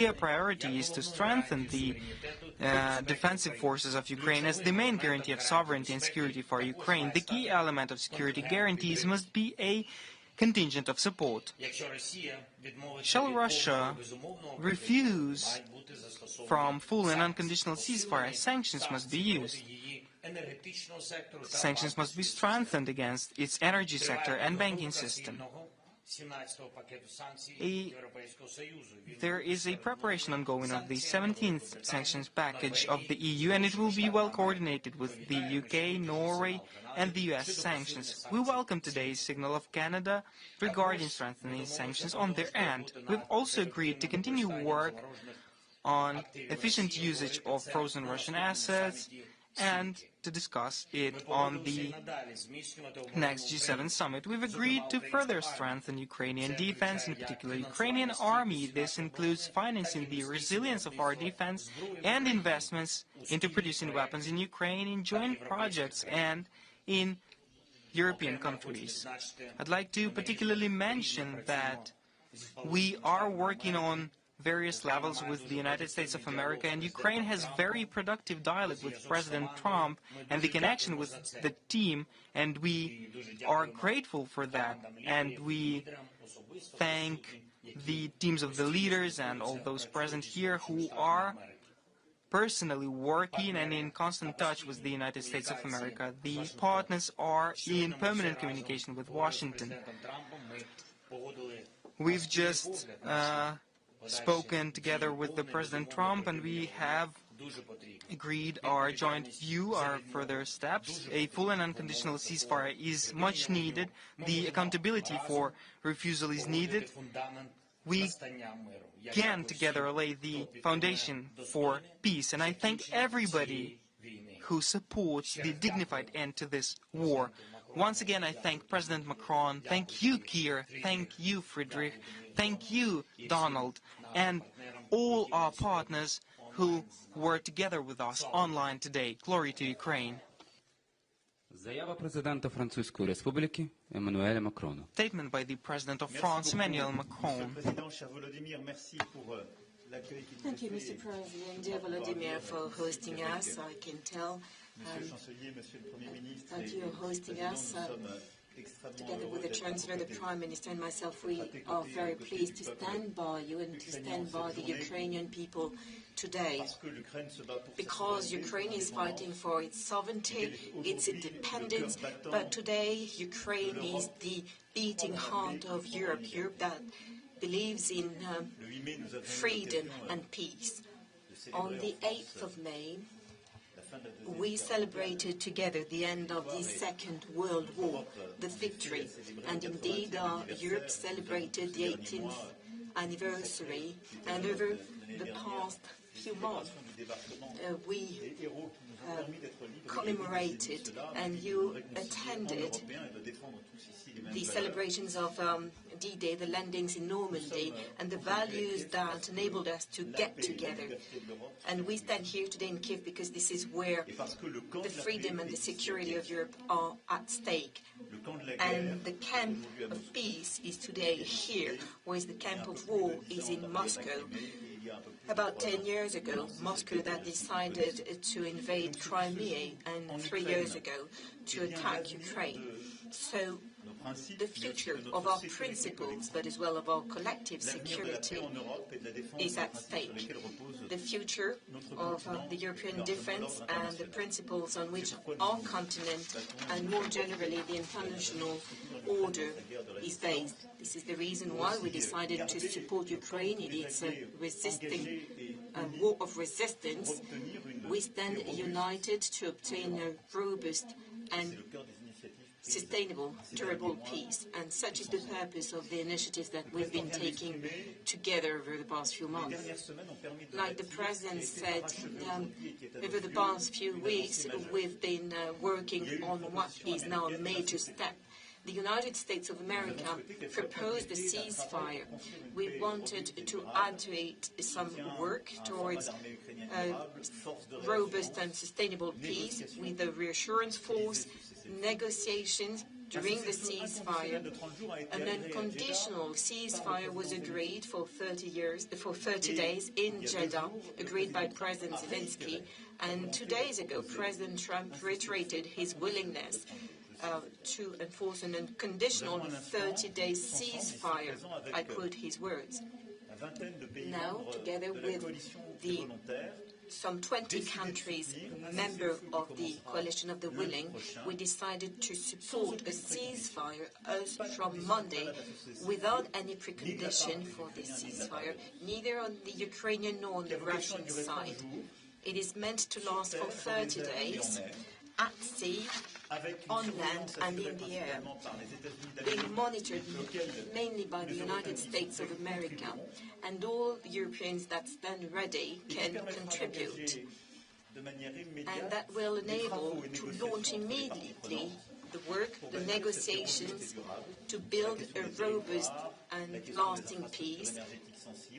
clear priority is to strengthen the defensive forces of Ukraine as the main guarantee of sovereignty and security for Ukraine. The key element of security guarantees must be a contingent of support. Shall Russia refuse from full and unconditional ceasefire, sanctions must be used. Sanctions must be strengthened against its energy sector and banking system. There is a preparation ongoing of the 17th sanctions package of the EU, and it will be well coordinated with the UK, Norway, and the US sanctions. We welcome today's signal of Canada regarding strengthening sanctions on their end. We've also agreed to continue work on efficient usage of frozen Russian assets and to discuss it on the next G7 summit. We've agreed to further strengthen Ukrainian defense, in particular Ukrainian army. This includes financing the resilience of our defense and investments into producing weapons in Ukraine, in joint projects, and in European countries. I'd like to particularly mention that we are working on various levels with the United States of America, and Ukraine has very productive dialogue with President Trump and the connection with the team, and we are grateful for that, and we thank the teams of the leaders and all those present here who are personally working and in constant touch with the United States of America. The partners are in permanent communication with Washington. We've just spoken together with the President Trump, and we have agreed our joint view, our further steps. A full and unconditional ceasefire is much needed. The accountability for refusal is needed. We can together lay the foundation for peace, and I thank everybody who supports the dignified end to this war. Once again, I thank President Macron, thank you, Keir, thank you, Friedrich, thank you, Donald, and all our partners who were together with us online today. Glory to Ukraine. Заява президента Французької Республіки Еммануеля Макрона. Statement by the President of France, Emmanuel Macron. Thank you, Mr. President. Dear Volodymyr, for hosting us. I can tell that you're hosting us. Together with the Chancellor, the Prime Minister, and myself, we are very pleased to stand by you and to stand by the Ukrainian people today. Because Ukraine is fighting for its sovereignty, its independence, but today Ukraine is the beating heart of Europe, Europe that believes in freedom and peace. On the 8th of May, we celebrated together the end of the Second World War, the victory, and indeed Europe celebrated the 18th anniversary, and over the past few months we commemorated, and you attended the celebrations of D-Day, the landings in Normandy, and the values that enabled us to get together. And we stand here today in Kyiv because this is where the freedom and the security of Europe are at stake. And the camp of peace is today here, whereas the camp of war is in Moscow. About 10 years ago, Moscow that decided to invade Crimea, and 3 years ago to attack Ukraine. So the future of our principles, but as well of our collective security, is at stake. The future of the European defense and the principles on which our continent and more generally the international order is based. This is the reason why we decided to support Ukraine in its war of resistance. We stand united to obtain a robust and sustainable, durable peace, and such is the purpose of the initiatives that we've been taking together over the past few months. Like the President said, over the past few weeks, we've been working on what is now a major step. The United States of America proposed a ceasefire. We wanted to add to it some work towards robust and sustainable peace with the reassurance force, negotiations During the ceasefire, an unconditional ceasefire was agreed for 30 days in Jeddah, agreed by President Zelenskyy, and 2 days ago, President Trump reiterated his willingness to enforce an unconditional 30-day ceasefire. I quote his words. Now, together with some 20 countries, member of the Coalition of the Willing, we decided to support a ceasefire as from Monday without any precondition for this ceasefire, neither on the Ukrainian nor on the Russian side. It is meant to last for 30 days at sea, on land and in the air, being monitored mainly by the United States of America, and all Europeans that stand ready can contribute. And that will enable to launch immediately the work, the negotiations, to build a robust and lasting peace,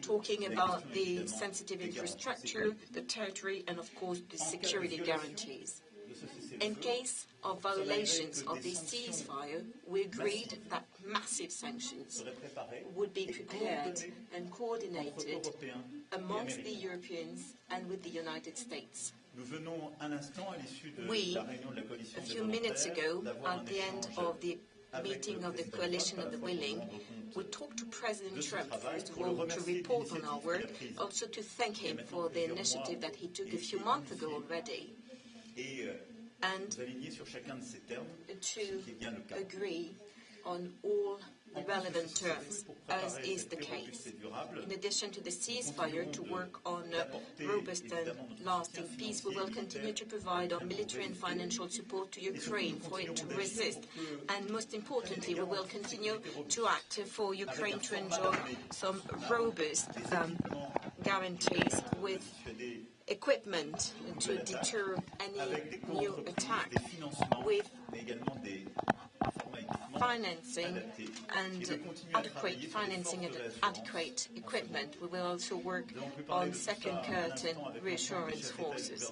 talking about the sensitive infrastructure, the territory, and of course the security guarantees. In case of violations of this ceasefire, we agreed that massive sanctions would be prepared and coordinated amongst the Europeans and with the United States. We, a few minutes ago, at the end of the meeting of the Coalition of the Willing, we talked to President Trump, first of all, to report on our work, also to thank him for the initiative that he took a few months ago already, and to agree on all the relevant terms, as is the case. In addition to the ceasefire, to work on robust and lasting peace, we will continue to provide our military and financial support to Ukraine for it to resist. And most importantly, we will continue to act for Ukraine to enjoy some robust guarantees with equipment to deter any new attack, with financing and adequate financing and adequate equipment. We will also work on second curtain reassurance forces.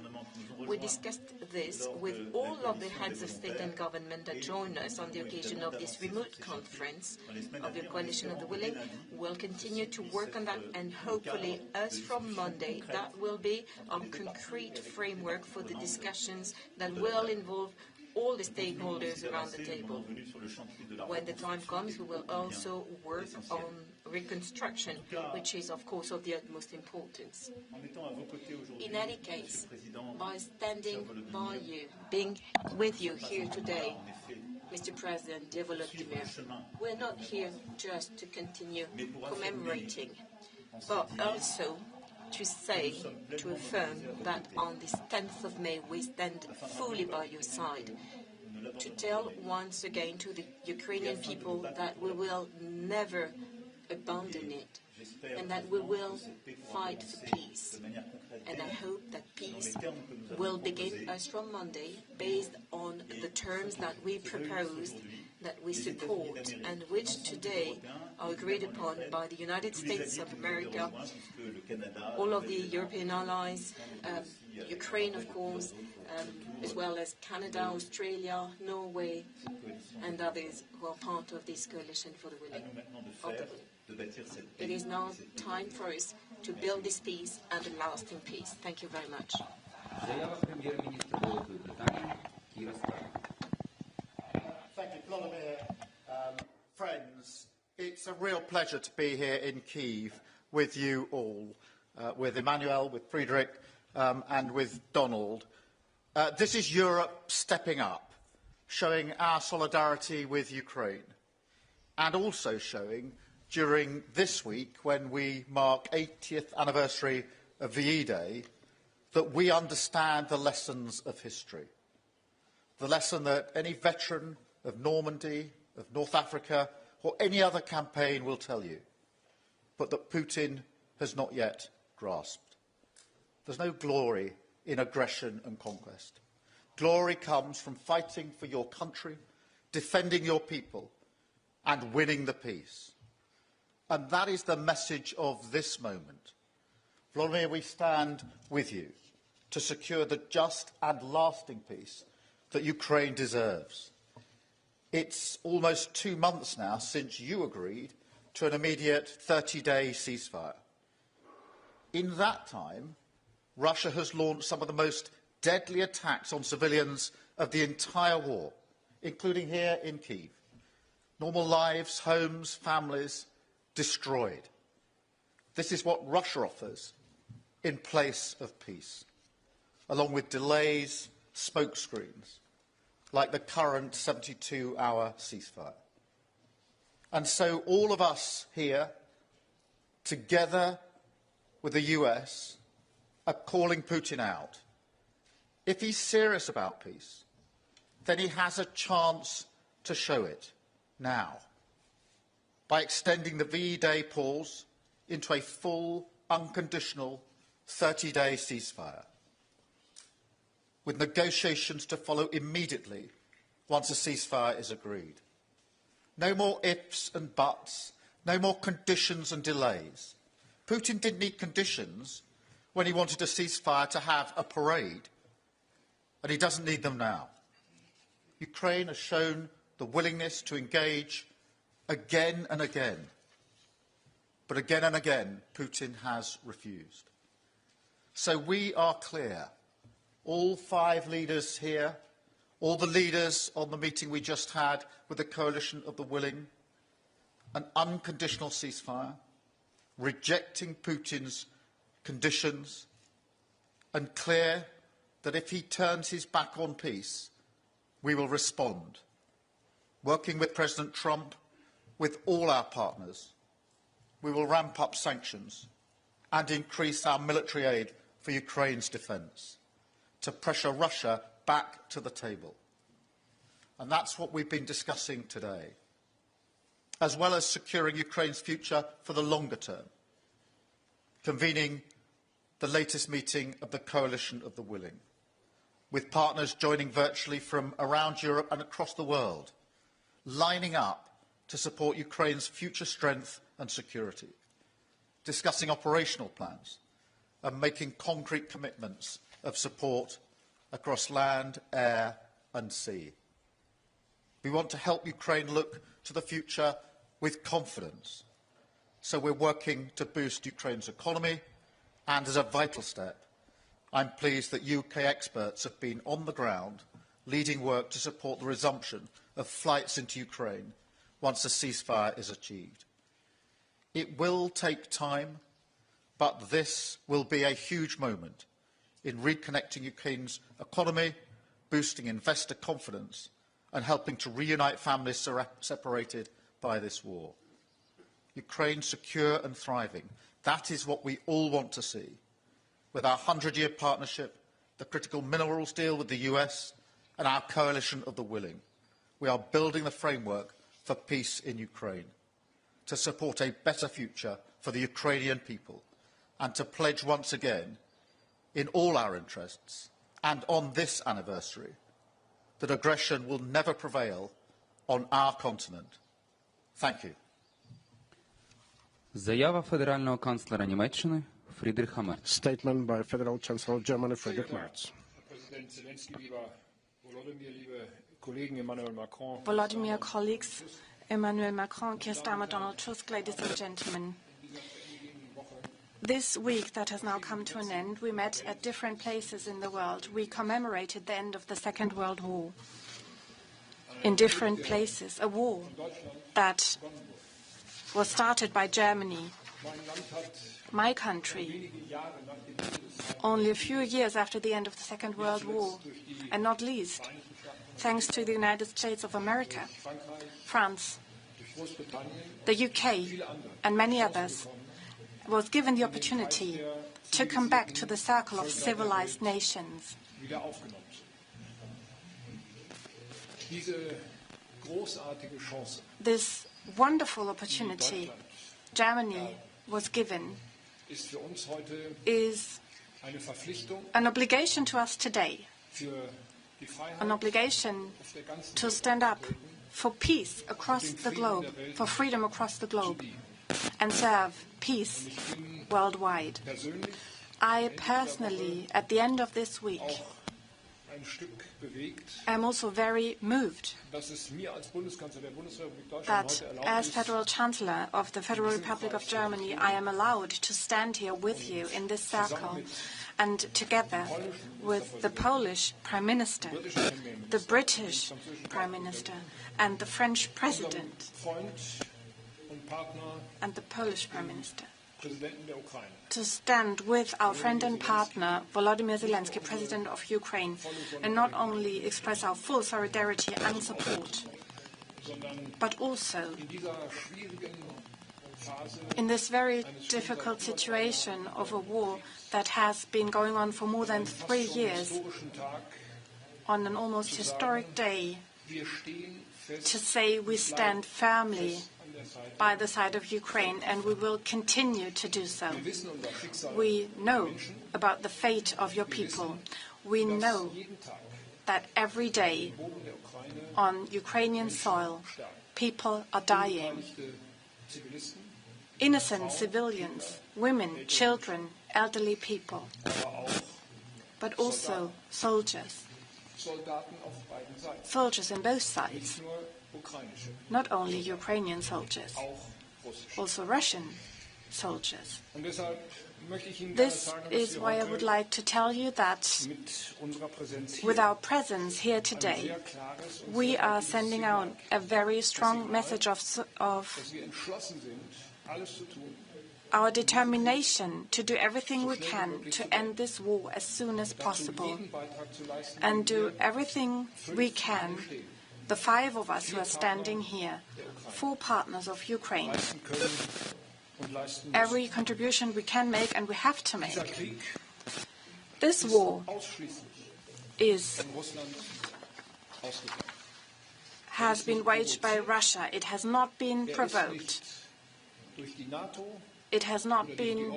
We discussed this with all of the heads of state and government that joined us on the occasion of this remote conference of the Coalition of the Willing. We'll continue to work on that, and hopefully, as from Monday, that will be a concrete framework for the discussions that will involve all the stakeholders around the table. When the time comes, we will also work on reconstruction, which is, of course, of the utmost importance. In any case, by standing by you, being with you here today, Mr. President, dear Volodymyr, we're not here just to continue commemorating, but also to say, to affirm that on this 10th of May we stand fully by your side, to tell once again to the Ukrainian people that we will never abandon it, and that we will fight for peace. And I hope that peace will begin as from Monday, based on the terms that we proposed, that we support, and which today are agreed upon by the United States of America, all of the European allies, Ukraine, of course, as well as Canada, Australia, Norway, and others who are part of this coalition for the willing. It is now time for us to build this peace and a lasting peace. Thank you very much. Thank you, Volodymyr. Friends, it's a real pleasure to be here in Kyiv with you all, with Emmanuel, with Friedrich, and with Donald. This is Europe stepping up, showing our solidarity with Ukraine, and also showing, during this week, when we mark 80th anniversary of VE Day, that we understand the lessons of history. The lesson that any veteran of Normandy, of North Africa, or any other campaign will tell you, but that Putin has not yet grasped. There's no glory in aggression and conquest. Glory comes from fighting for your country, defending your people, and winning the peace. And that is the message of this moment. Volodymyr, we stand with you to secure the just and lasting peace that Ukraine deserves. It's almost 2 months now since you agreed to an immediate 30-day ceasefire. In that time, Russia has launched some of the most deadly attacks on civilians of the entire war, including here in Kyiv. Normal lives, homes, families destroyed. This is what Russia offers in place of peace, along with delays, smokescreens, like the current 72-hour ceasefire. And so all of us here, together with the US, are calling Putin out. If he's serious about peace, then he has a chance to show it now by extending the V-Day pause into a full, unconditional 30-day ceasefire, with negotiations to follow immediately once a ceasefire is agreed. No more ifs and buts, no more conditions and delays. Putin didn't need conditions when he wanted a ceasefire to have a parade, and he doesn't need them now. Ukraine has shown the willingness to engage again and again, but again and again, Putin has refused. So we are clear, all 5 leaders here, all the leaders on the meeting we just had with the coalition of the willing, an unconditional ceasefire, rejecting Putin's conditions, and clear that if he turns his back on peace, we will respond, working with President Trump, with all our partners. We will ramp up sanctions and increase our military aid for Ukraine's defence, to pressure Russia back to the table. And that's what we've been discussing today, as well as securing Ukraine's future for the longer term, convening the latest meeting of the Coalition of the Willing, with partners joining virtually from around Europe and across the world, lining up to support Ukraine's future strength and security, discussing operational plans and making concrete commitments of support across land, air and sea. We want to help Ukraine look to the future with confidence, so we're working to boost Ukraine's economy, and as a vital step, I'm pleased that UK experts have been on the ground leading work to support the resumption of flights into Ukraine once a ceasefire is achieved. It will take time, but this will be a huge moment in reconnecting Ukraine's economy, boosting investor confidence, and helping to reunite families separated by this war. Ukraine secure and thriving. That is what we all want to see. With our 100-year partnership, the critical minerals deal with the US, and our coalition of the willing, we are building the framework for peace in Ukraine, to support a better future for the Ukrainian people, and to pledge once again, in all our interests, and on this anniversary, that aggression will never prevail on our continent. Thank you. Заява федерального канцлера Німеччини Фрідріха Мерца. Statement by Federal Chancellor of Germany, Friedrich Merz. President Zelenskyy, lieber Volodymyr, liebe Kollegen, Emmanuel Macron. Volodymyr, colleagues, Emmanuel Macron, Keir Starmer, Donald Tusk, ladies and gentlemen. This week that has now come to an end, we met at different places in the world. We commemorated the end of the Second World War in different places, a war that was started by Germany, my country, only a few years after the end of the Second World War, and not least, thanks to the United States of America, France, the UK, and many others, was given the opportunity to come back to the circle of civilized nations. This wonderful opportunity Germany was given is an obligation to us today, an obligation to stand up for peace across the globe, for freedom across the globe, and serve peace worldwide. I personally, at the end of this week, I'm also very moved that as Federal Chancellor of the Federal Republic of Germany, I am allowed to stand here with you in this circle and together with the Polish Prime Minister, the British Prime Minister, and the French President, and the Polish Prime Minister, to stand with our friend and partner, Volodymyr Zelenskyy, President of Ukraine, and not only express our full solidarity and support, but also in this very difficult situation of a war that has been going on for more than 3 years, on an almost historic day, to say we stand firmly by the side of Ukraine, and we will continue to do so. We know about the fate of your people. We know that every day on Ukrainian soil, people are dying. Innocent civilians, women, children, elderly people, but also soldiers. Soldiers on both sides. Not only Ukrainian soldiers, also Russian soldiers. This is why I would like to tell you that with our presence here today, we are sending out a very strong message of our determination to do everything we can to end this war as soon as possible, and do everything we can, the 5 of us who are standing here, 4 partners of Ukraine, every contribution we can make and we have to make. This war has been waged by Russia. It has not been provoked. It has not been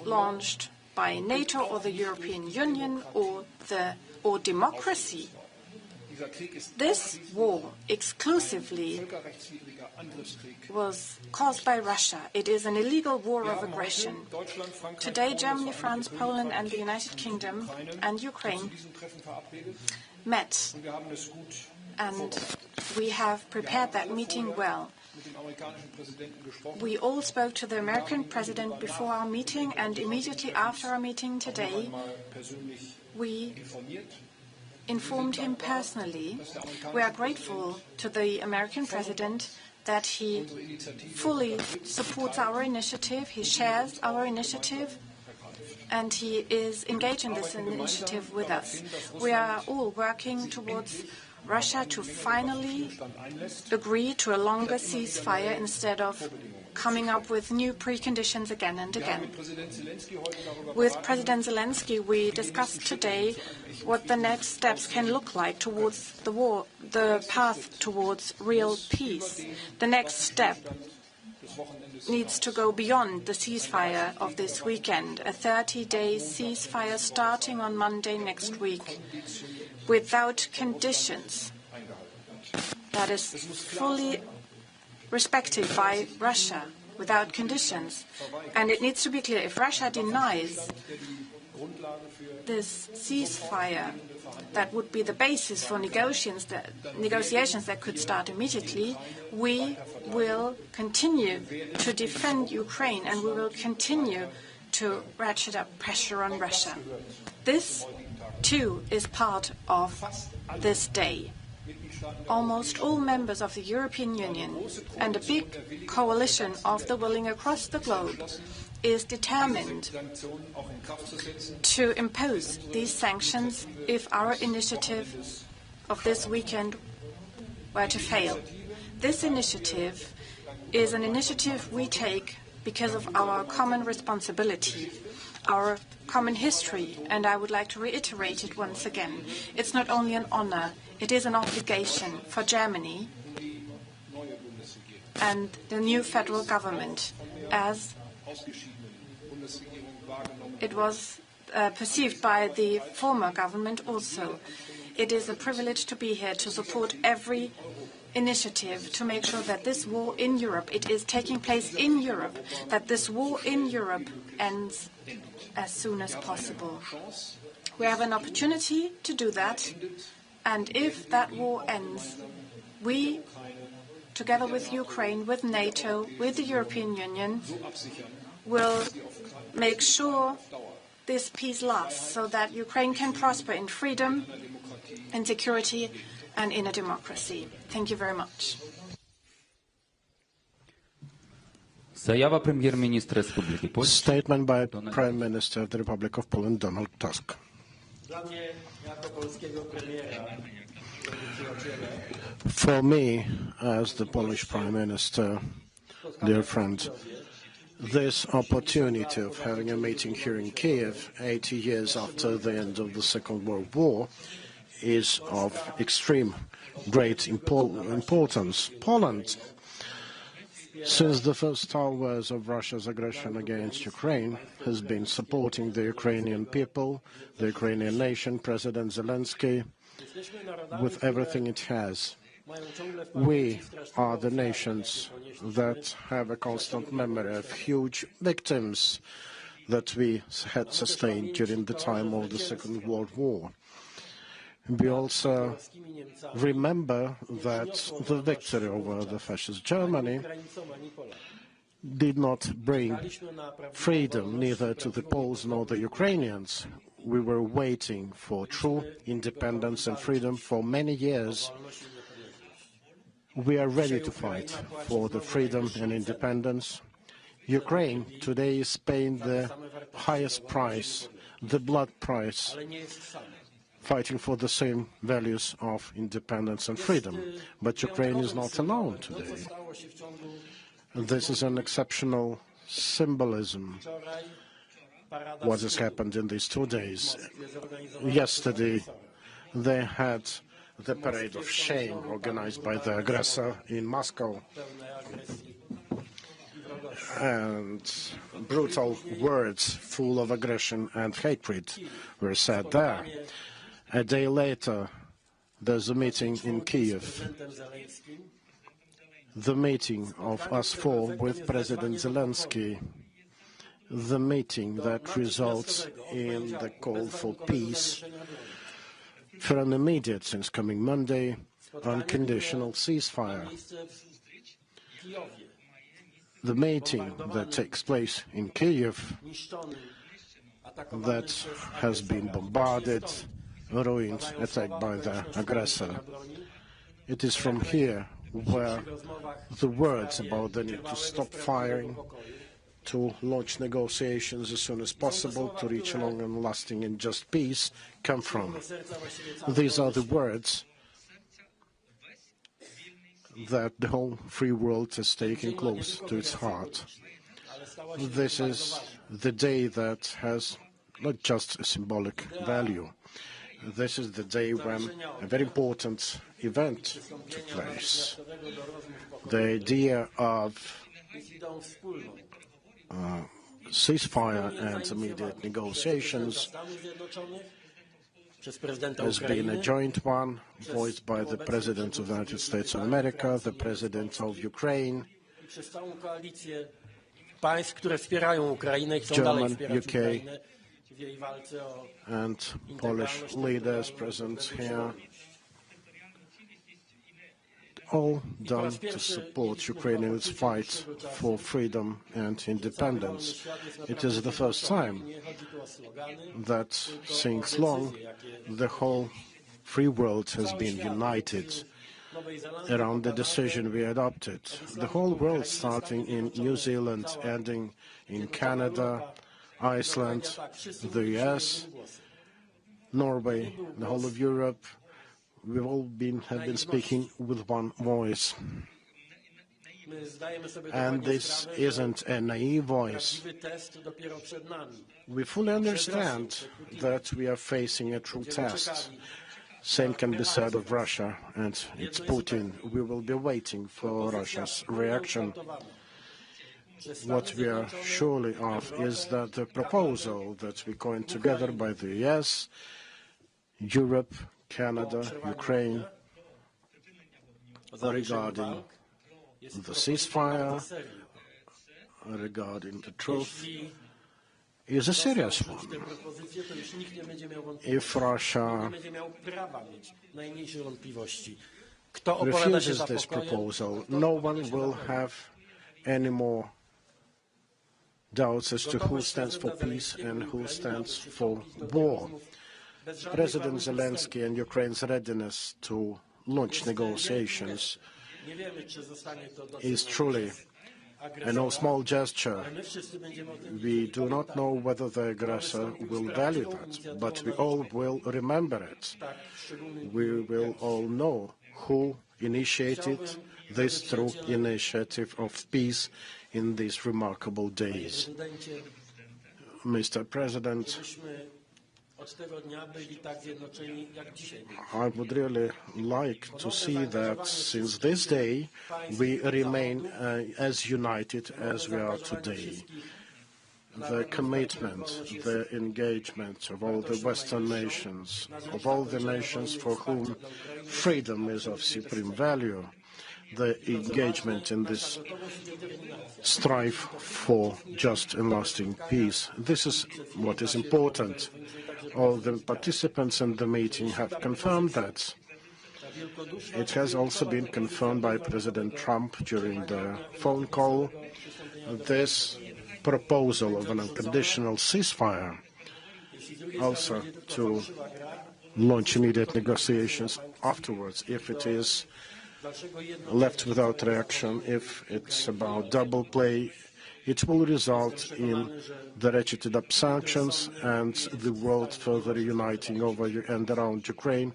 launched by NATO or the European Union or democracy. This war exclusively was caused by Russia. It is an illegal war of aggression. Today, Germany, France, Poland, and the United Kingdom and Ukraine met, and we have prepared that meeting well. We all spoke to the American president before our meeting, and immediately after our meeting today, we informed him personally. We are grateful to the American president that he fully supports our initiative, he shares our initiative, and he is engaged in this initiative with us. We are all working towards Russia to finally agree to a longer ceasefire instead of coming up with new preconditions again and again. With President Zelenskyy, we discussed today what the next steps can look like towards the war, the path towards real peace. The next step needs to go beyond the ceasefire of this weekend, a 30-day ceasefire starting on Monday next week, without conditions, that is fully respected by Russia, without conditions. And it needs to be clear, if Russia denies this ceasefire, that would be the basis for negotiations that could start immediately, we will continue to defend Ukraine and we will continue to ratchet up pressure on Russia. This, too, is part of this day. Almost all members of the European Union and a big coalition of the willing across the globe is determined to impose these sanctions if our initiative of this weekend were to fail. This initiative is an initiative we take because of our common responsibility, our common history, and I would like to reiterate it once again. It's not only an honor, it is an obligation for Germany and the new federal government, as it was perceived by the former government also. It is a privilege to be here to support every initiative to make sure that this war in Europe, it is taking place in Europe, that this war in Europe ends as soon as possible. We have an opportunity to do that, and if that war ends, we, together with Ukraine, with NATO, with the European Union, will make sure this peace lasts so that Ukraine can prosper in freedom, in security, and in a democracy. Thank you very much. Заява прем'єр-міністра Республіки Польща. Statement by Prime Minister of the Republic of Poland, Donald Tusk. For me, as the Polish Prime Minister, dear friend, this opportunity of having a meeting here in Kyiv, 80 years after the end of the Second World War, is of extreme great importance. Poland, since the first hours of Russia's aggression against Ukraine, has been supporting the Ukrainian people, the Ukrainian nation, President Zelenskyy, with everything it has. We are the nations that have a constant memory of huge victims that we had sustained during the time of the Second World War. We also remember that the victory over the fascist Germany did not bring freedom neither to the Poles nor the Ukrainians. We were waiting for true independence and freedom for many years. We are ready to fight for the freedom and independence. Ukraine today is paying the highest price, the blood price, fighting for the same values of independence and freedom. But Ukraine is not alone today. This is an exceptional symbolism, what has happened in these 2 days. Yesterday, they had the parade of shame organized by the aggressor in Moscow, and brutal words full of aggression and hatred were said there. A day later, there's a meeting in Kyiv, the meeting of us four with President Zelenskyy, the meeting that results in the call for peace, for an immediate, since coming Monday, unconditional ceasefire. The meeting that takes place in Kyiv, that has been bombarded, ruined, attacked by the aggressor. It is from here where the words about the need to stop firing, to launch negotiations as soon as possible, to reach a long and lasting and just peace come from. These are the words that the whole free world has taken close to its heart. This is the day that has not just a symbolic value. This is the day when a very important event took place. The idea of ceasefire and immediate negotiations has been a joint one, voiced by the President of the United States of America, the President of Ukraine, German, UK, and Polish leaders present here, all done to support Ukraine in its fight for freedom and independence. It is the first time that since long the whole free world has been united around the decision we adopted. The whole world, starting in New Zealand, ending in Canada, Iceland, the US, Norway, the whole of Europe, we've all have been speaking with one voice. And this isn't a naive voice. We fully understand that we are facing a true test. Same can be said of Russia and its Putin. We will be waiting for Russia's reaction. What we are surely of is that the proposal that we coined together by the US, Europe, Canada, Ukraine, regarding the ceasefire, regarding the truth, is a serious one. If Russia refuses this proposal, no one will have any more doubts as to who stands for peace and who stands for war. President Zelenskyy and Ukraine's readiness to launch negotiations is truly a no small gesture. We do not know whether the aggressor will value that, but we all will remember it. We will all know who initiated this true initiative of peace in these remarkable days. Mr. President, I would really like to see that since this day we remain as united as we are today. The commitment, the engagement of all the Western nations, of all the nations for whom freedom is of supreme value, the engagement in this strive for just and lasting peace. This is what is important. All the participants in the meeting have confirmed that. It has also been confirmed by President Trump during the phone call. This proposal of an unconditional ceasefire, also to launch immediate negotiations afterwards, if it is left without reaction, if it's about double play, it will result in the ratcheted up sanctions and the world further uniting over and around Ukraine.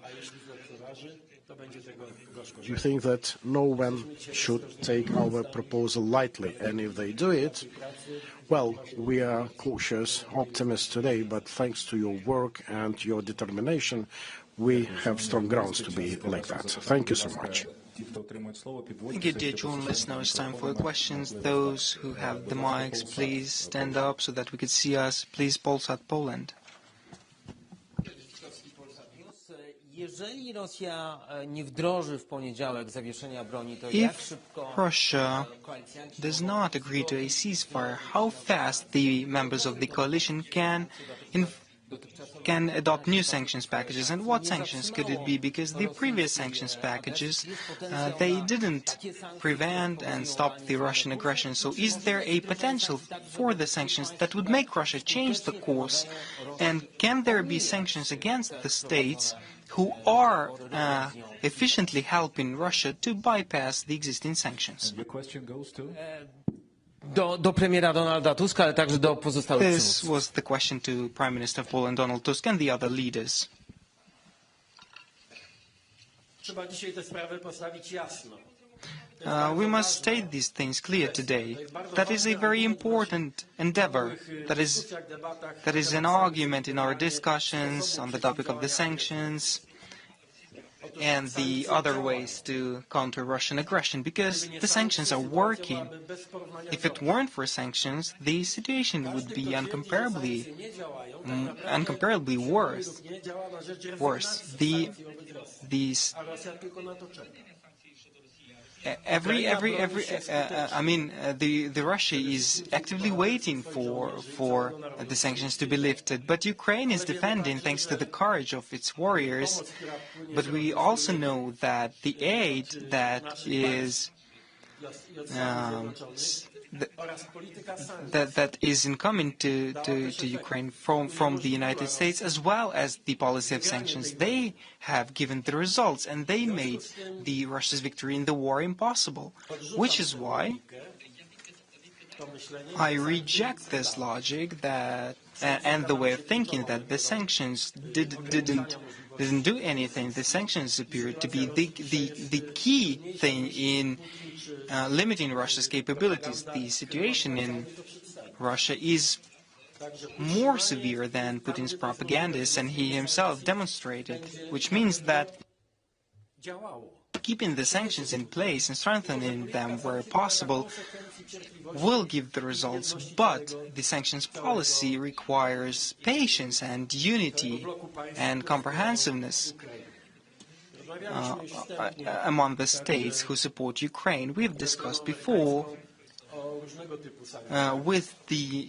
You think that no one should take our proposal lightly, and if they do it, well, we are cautious optimists today, but thanks to your work and your determination, we have strong grounds to be like that. Thank you so much. Thank you, dear journalists. Now it's time for your questions. Those who have the mics, please stand up so that we can see us. Please, Polsat Poland. If Russia does not agree to a ceasefire, how fast the members of the coalition can adopt new sanctions packages, and what sanctions could it be? Because the previous sanctions packages, they didn't prevent and stop the Russian aggression. So is there a potential for the sanctions that would make Russia change the course? And can there be sanctions against the states who are efficiently helping Russia to bypass the existing sanctions? The question goes to? Do premiera Donalda Tuska, ale także do pozostałych This przywódców. was the question to Prime Minister of Poland, Donald Tusk, and the other leaders. Trzeba dzisiaj te sprawy postawić jasno. We must state these things clear today. That is a very important endeavor. That is an argument in our discussions on the topic of the sanctions and the other ways to counter Russian aggression, because the sanctions are working. If it weren't for sanctions, the situation would be incomparably worse. The Russia is actively waiting for the sanctions to be lifted, but Ukraine is defending thanks to the courage of its warriors. But we also know that the aid that is that is incoming to Ukraine from the United States, as well as the policy of sanctions, they have given the results, and they made the Russia's victory in the war impossible. Which is why I reject this logic that and the way of thinking that the sanctions didn't do anything. The sanctions appear to be the key thing in limiting Russia's capabilities. The situation in Russia is more severe than Putin's propagandists, and he himself demonstrated, which means that keeping the sanctions in place and strengthening them where possible will give the results, but the sanctions policy requires patience and unity and comprehensiveness among the states who support Ukraine. We've discussed before with the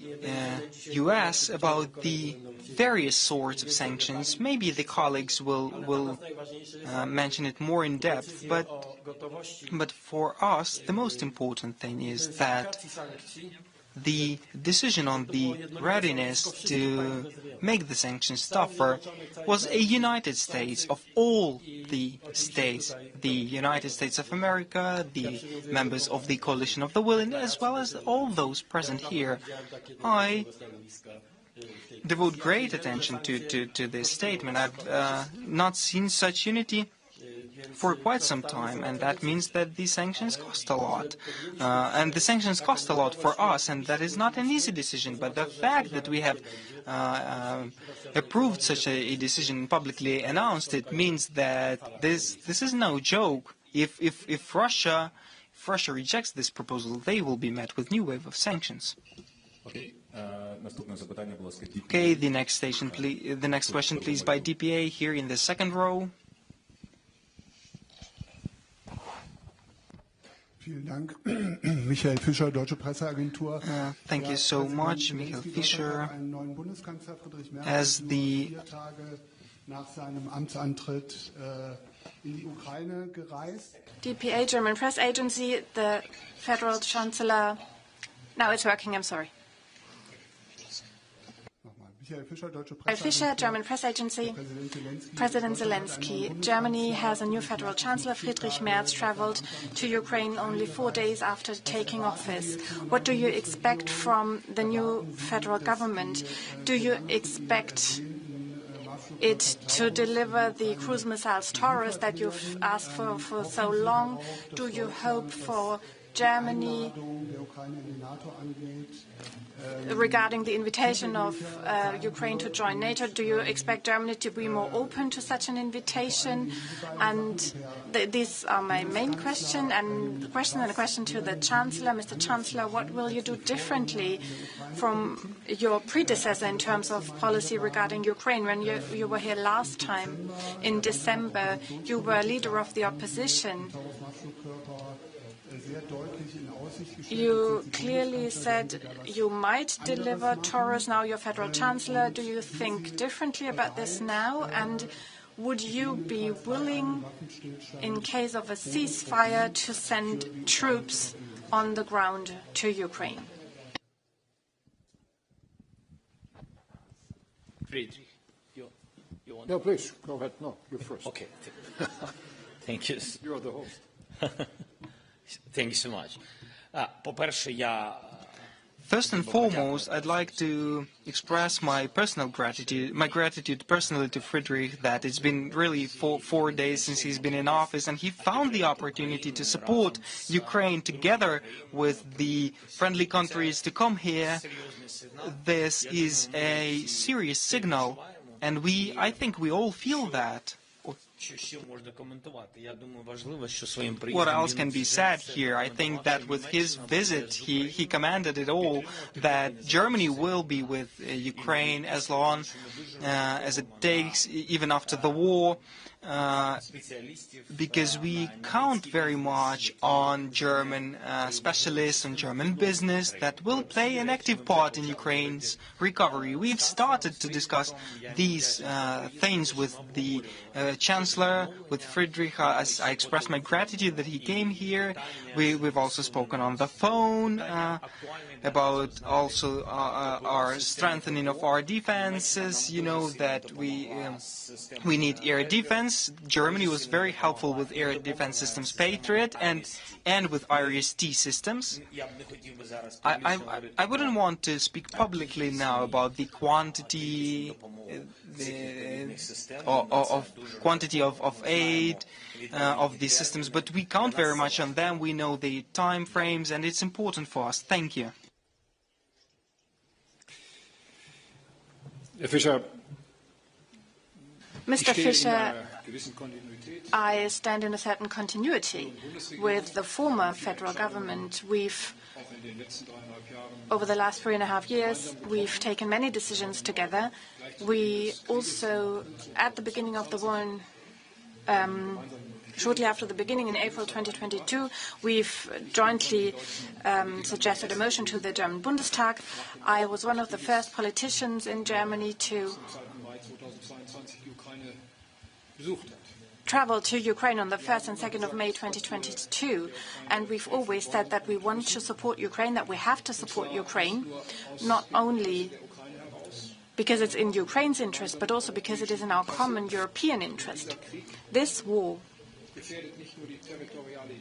US about the various sorts of sanctions. Maybe the colleagues will mention it more in depth, but for us the most important thing is that the decision on the readiness to make the sanctions tougher was a United States of all the states, the United States of America, the members of the Coalition of the Willing, as well as all those present here. I devote great attention to this statement. I've not seen such unity for quite some time, and that means that the sanctions cost a lot. And the sanctions cost a lot for us, and that is not an easy decision. But the fact that we have approved such a decision and publicly announced it means that this is no joke. If Russia rejects this proposal, they will be met with new wave of sanctions. Okay, the next question, please, by DPA here in the second row. Michael Fischer, Deutsche Presseagentur. Thank you so much, Michael Fischer. As the DPA, German press agency, the Federal Chancellor. Now it's working, I'm sorry. Michael Fischer, German press agency. President Zelenskyy. Germany has a new federal chancellor. Friedrich Merz traveled to Ukraine only 4 days after taking office. What do you expect from the new federal government? Do you expect it to deliver the cruise missiles Taurus that you've asked for so long? Do you hope for Germany regarding the invitation of Ukraine to join NATO? Do you expect Germany to be more open to such an invitation? And these are my main question. And a question to the Chancellor. Mr. Chancellor, what will you do differently from your predecessor in terms of policy regarding Ukraine? When you were here last time in December, you were leader of the opposition. You clearly said you might deliver Taurus. Now you're federal chancellor. Do you think differently about this now? And would you be willing, in case of a ceasefire, to send troops on the ground to Ukraine? Friedrich, you want? No, please, go ahead. No, you first. Okay. Thank you. You're the host. Thank you so much. First and foremost, I'd like to express my gratitude personally to Friedrich, that it's been really 4 days since he's been in office, and he found the opportunity to support Ukraine together with the friendly countries to come here. This is a serious signal, and I think we all feel that. What else can be said here? I think that with his visit, he commanded it all, that Germany will be with Ukraine as long as it takes, even after the war, because we count very much on German specialists and German business that will play an active part in Ukraine's recovery. We've started to discuss these things with the Chancellor, with Friedrich. I expressed my gratitude that he came here. We've also spoken on the phone about also our strengthening of our defenses. You know that we need air defense. Germany was very helpful with air defense systems Patriot and with IRIS-T systems. I wouldn't want to speak publicly now about the quantity of aid of these systems, but we count very much on them. We know the time frames, and it's important for us. Thank you. Mr. Fischer, I stand in a certain continuity with the former federal government. Over the last 3.5 years, we've taken many decisions together. We also, at the beginning of the war Shortly after the beginning, in April 2022, we've jointly suggested a motion to the German Bundestag. I was one of the first politicians in Germany to travel to Ukraine on the 1st and 2nd of May 2022, and we've always said that we want to support Ukraine, that we have to support Ukraine, not only because it's in Ukraine's interest, but also because it is in our common European interest. This war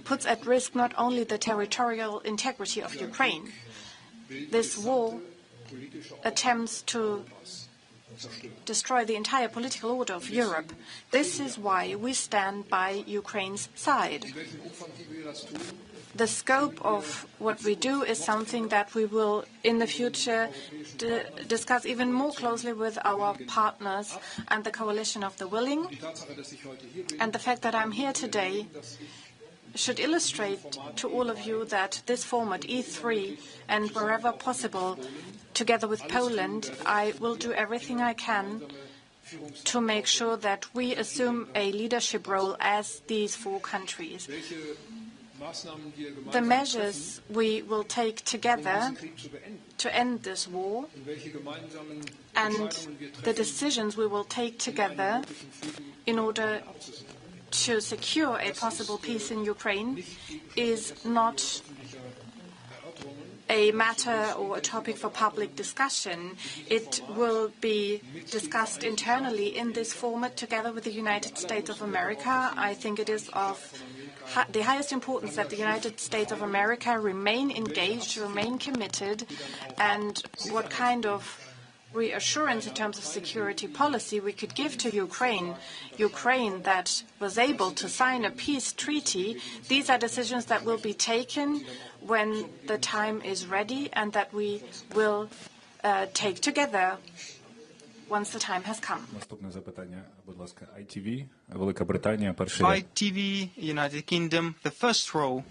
puts at risk not only the territorial integrity of Ukraine. This war attempts to destroy the entire political order of Europe. This is why we stand by Ukraine's side. The scope of what we do is something that we will, in the future, discuss even more closely with our partners and the coalition of the willing. And the fact that I'm here today should illustrate to all of you that this format, E3, and wherever possible, together with Poland, I will do everything I can to make sure that we assume a leadership role as these four countries. The measures we will take together to end this war and the decisions we will take together in order to secure a possible peace in Ukraine is not a matter or a topic for public discussion. It will be discussed internally in this format together with the United States of America. I think it is of the highest importance that the United States of America remain engaged, remain committed, and what kind of reassurance in terms of security policy we could give to Ukraine that was able to sign a peace treaty. These are decisions that will be taken when the time is ready and that we will take together once the time has come. Наступне запитання, будь ласка, ITV, Велика Британія, перший ряд. ITV, United Kingdom, the first row.